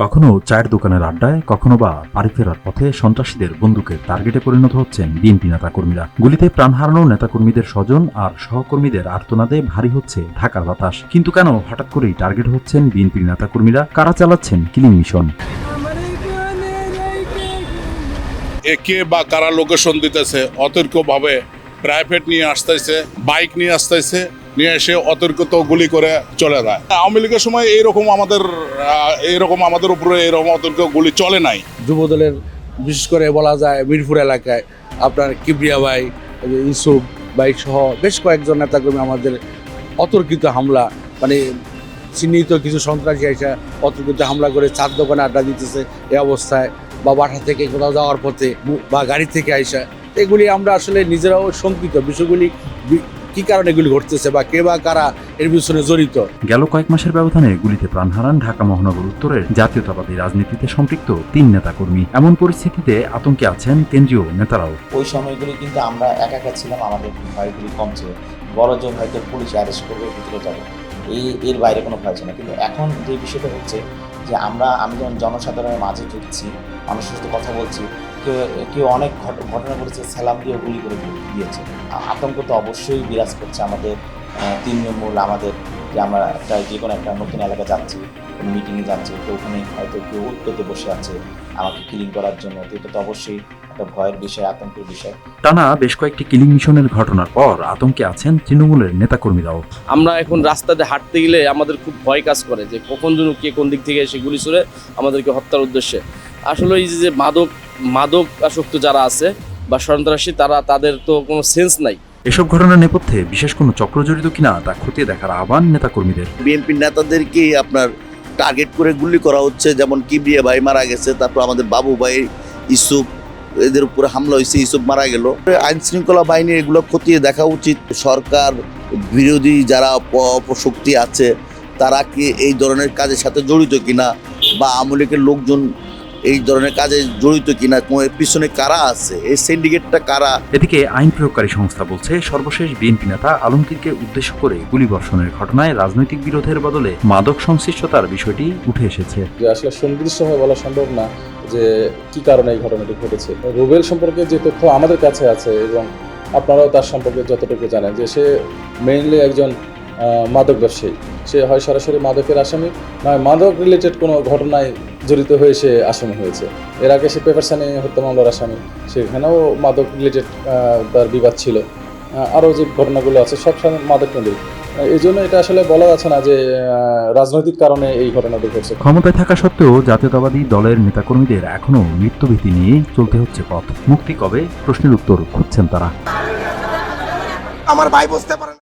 কখনো চায়ের দোকানের আড্ডায়, কখনো বা বাড়ি ফেরার পথে সন্ত্রাসীদের বন্দুকের টার্গেটে পরিণত হচ্ছেন বিএনপি নেতাকর্মীরা। গুলিতে প্রাণ হারানো নেতাকর্মীদের স্বজন আর সহকর্মীদের আর্তনাদে ভারী হচ্ছে ঢাকার বাতাস। কিন্তু কেন হঠাৎ করেই টার্গেট হচ্ছেন বিএনপির নেতাকর্মীরা? কারা চালাচ্ছেন কিলিং মিশন? একে বা কারা লোকেশন দিতেছে অতর্কভাবে, প্রাইভেট নিয়ে আসতেছে, বাইক নিয়ে আসতেছে, নিয়ে এসে অতর্কিত গুলি করে চলে যায়। আওয়ামী লীগের সময় এইরকম আমাদের উপরে এরকম অতর্ক গুলি চলে নাই। যুবদলের বিশেষ করে বলা যায় মিরপুর এলাকায় আপনার কিবরিয়া ভাই, ইউসুফ ভাই সহ বেশ কয়েকজন নেতাকর্মী আমাদের অতর্কিত হামলা, মানে চিহ্নিত কিছু সন্ত্রাসী এসে অতর্কিত হামলা করে চার দোকানে আড্ডা দিতেছে এই অবস্থায়, বা বাসা থেকে কোথাও যাওয়ার পথে বা গাড়ি থেকে আইসা। এগুলি আমরা আসলে নিজেরাও শঙ্কিত, বিষয়গুলি কি কারণে এগুলি ঘটতেছে বা কে বা কারা এর পিছনে জড়িত। গেল কয়েক মাসের ব্যবধানে গুলিতে প্রাণ হারান ঢাকা মহানগর উত্তরের জাতীয়তাবাদী রাজনীতিতে সম্পৃক্ত 3 নেতাকর্মী। এমন পরিস্থিতিতে আতঙ্কে আছেন কেন্দ্রীয় নেতারাও। ওই সময়গুলি কিন্তু আমরা একা ছিলাম, আমাদের ভয়গুলি কম ছিল। বড় জোর হয়তো পুলিশ অ্যারেস্ট করবে, ভিতরে যাবে, এর বাইরে কোনো ভয় ছিল না। কিন্তু এখন যে বিষয়টা হচ্ছে যে আমি যখন জনসাধারণের মাঝে ঢুকছি, মানুষের সাথে কথা বলছি, কেউ অনেক ঘটনা ঘটেছে, সালাম দিয়ে গুলি করে দিয়েছে। আতঙ্ক তো অবশ্যই বিরাজ করছে আমাদের তৃণমূল, আমাদের যে আমরা যে কোনো একটা নতুন এলাকা যাচ্ছি, কোনো মিটিংয়ে যাচ্ছি, তো ওখানে হয়তো কেউ উৎপেতে বসে আছে আমাকে কিলিং করার জন্য। তো এটা তো অবশ্যই একটা ভয়ের বিষয়, আতঙ্কের বিষয়। টানা বেশ কয়েকটি কিলিং মিশনের ঘটনার পর আতঙ্কে আছেন তৃণমূলের নেতাকর্মীরাও। আমরা এখন রাস্তাতে হাঁটতে গেলে আমাদের খুব ভয় কাজ করে যে কখন যেন কে কোন দিক থেকে এসে গুলি ছুড়ে আমাদেরকে হত্যার উদ্দেশ্যে। আসলে এই যে মাদক আসক্ত যারা আছে বা সন্ত্রাসী, তাদের তো কোনো সেন্স নাই। এসব ঘটনার নেপথ্যে বিশেষ কোনো চক্র জড়িত কিনা তা খতিয়ে দেখার আহ্বান নেতাকর্মীদের। বিএনপির নেতাদেরকে আপনার টার্গেট করে গুলি করা হচ্ছে, যেমন কিবরিয়া ভাই মারা গেছে, তারপর আমাদের বাবু ভাই, ইউসুফ, এদের উপরে হামলা হয়েছে, ইউসুফ মারা গেল। আইন শৃঙ্খলা বাহিনী এগুলো খতিয়ে দেখা উচিত। সরকার বিরোধী যারা অপশক্তি আছে তারা কি এই ধরনের কাজের সাথে জড়িত কিনা, বা আওয়ামী লীগের লোকজন এই ধরনের কাজে জড়িত কিনা, এর পিছনে কারা আছে, এই সিন্ডিকেটটা কারা। এদিকে আইন প্রয়োগকারী সংস্থা বলছে, সর্বশেষ বিএনপি নেতা আলমগীরকে উদ্দেশ্য করে গুলিবর্ষণের ঘটনায় রাজনৈতিক বিরোধের বদলে মাদক সংশ্লিষ্টতার বিষয়টি উঠে এসেছে। যে আসলে সুনির্দিষ্টভাবে বলা সম্ভব না যে কি কারণে এই ঘটনাটি ঘটেছে। রুবেল সম্পর্কে যে তথ্য আমাদের কাছে আছে এবং আপনারাও তার সম্পর্কে যতটুকু জানেন, যে সে মেইনলি একজন মাদক ব্যবসায়ী। সে হয় সরাসরি মাদকের আসামি, নয় মাদক রিলেটেড কোনো ঘটনায় জড়িত হয়ে সে আসামি হয়েছে। এর আগে সে পেপারসানি হত্যা মামলার আসামি, সেখানেও মাদক রিলেটেড তার বিবাদ ছিল। আরও যে ঘটনাগুলো আছে সব সময় মাদক কেন্দ্রিক। এই জন্য এটা আসলে বলা যাচ্ছে না যে রাজনৈতিক কারণে এই ঘটনাটি ঘটছে। ক্ষমতায় থাকা সত্ত্বেও জাতীয়তাবাদী দলের নেতাকর্মীদের এখনো মৃত্যুভীতি নিয়ে চলতে হচ্ছে পথ। মুক্তি কবে, প্রশ্নের উত্তর খুঁজছেন তারা। আমার ভাই বুঝতে পারেন।